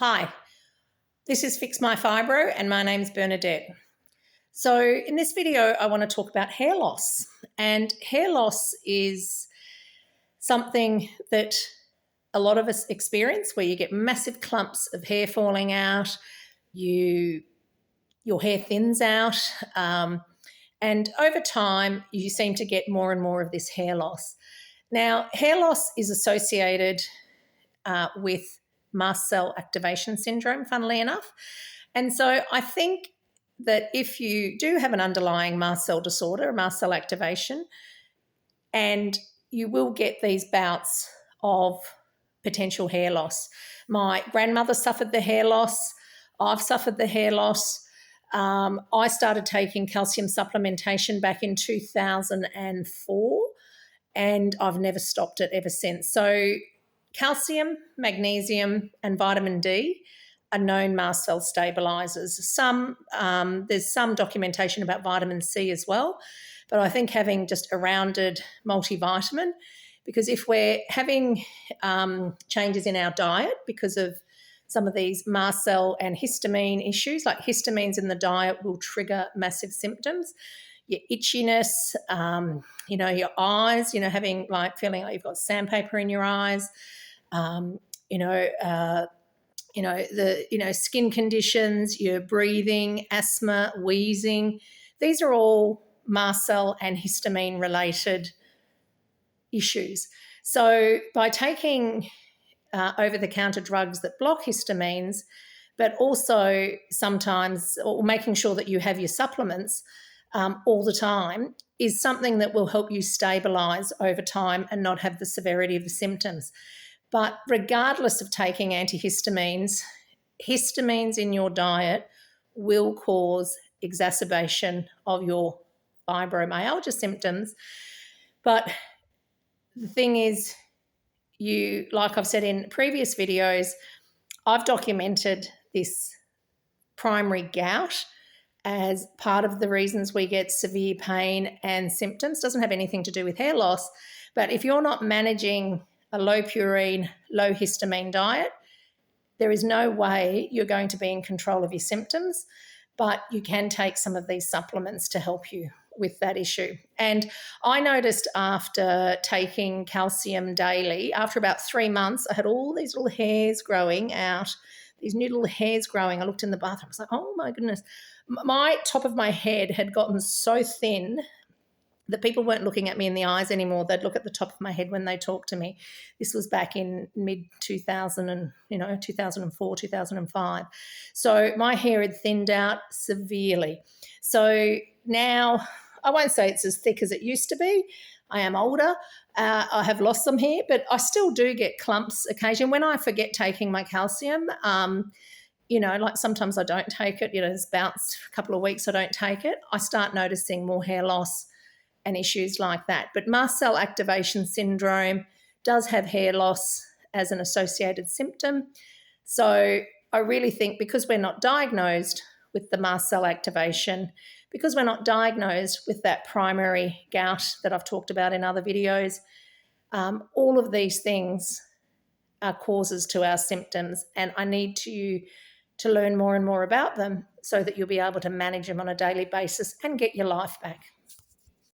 Hi, this is Fix My Fibro and my name's Bernadette. So in this video, I want to talk about hair loss. And hair loss is something that a lot of us experience where you get massive clumps of hair falling out, your hair thins out, and over time you seem to get more and more of this hair loss. Now, hair loss is associated with mast cell activation syndrome, funnily enough. And so I think that if you do have an underlying mast cell disorder, mast cell activation, and you will get these bouts of potential hair loss. My grandmother suffered the hair loss. I've suffered the hair loss. I started taking calcium supplementation back in 2004, and I've never stopped it ever since. So calcium, magnesium, and vitamin D are known mast cell stabilizers. There's some documentation about vitamin C as well, but I think having just a rounded multivitamin, because if we're having changes in our diet because of some of these mast cell and histamine issues, like histamines in the diet will trigger massive symptoms. Your itchiness, your eyes, feeling like you've got sandpaper in your eyes, skin conditions, your breathing, asthma, wheezing. These are all mast cell and histamine related issues. So by taking over-the-counter drugs that block histamines, but also sometimes, or making sure that you have your supplements all the time, is something that will help you stabilize over time and not have the severity of the symptoms. But regardless of taking antihistamines, histamines in your diet will cause exacerbation of your fibromyalgia symptoms. But the thing is, like I've said in previous videos, I've documented this primary gout as part of the reasons we get severe pain and symptoms. Doesn't have anything to do with hair loss, but if you're not managing a low purine, low histamine diet, there is no way you're going to be in control of your symptoms, but you can take some of these supplements to help you with that issue. And I noticed after taking calcium daily, after about 3 months, I had all these little hairs growing out, these new little hairs growing. I looked in the bathroom, I was like, oh my goodness. My top of my head had gotten so thin that people weren't looking at me in the eyes anymore. They'd look at the top of my head when they talked to me. This was back in mid-2000 and 2004, 2005. So my hair had thinned out severely. So now I won't say it's as thick as it used to be. I am older. I have lost some hair, but I still do get clumps occasionally. When I forget taking my calcium, like sometimes I don't take it, there's bouts a couple of weeks I don't take it, I start noticing more hair loss and issues like that. But mast cell activation syndrome does have hair loss as an associated symptom. So I really think because we're not diagnosed with the mast cell activation, because we're not diagnosed with that primary gout that I've talked about in other videos, all of these things are causes to our symptoms, and I need you to learn more and more about them so that you'll be able to manage them on a daily basis and get your life back.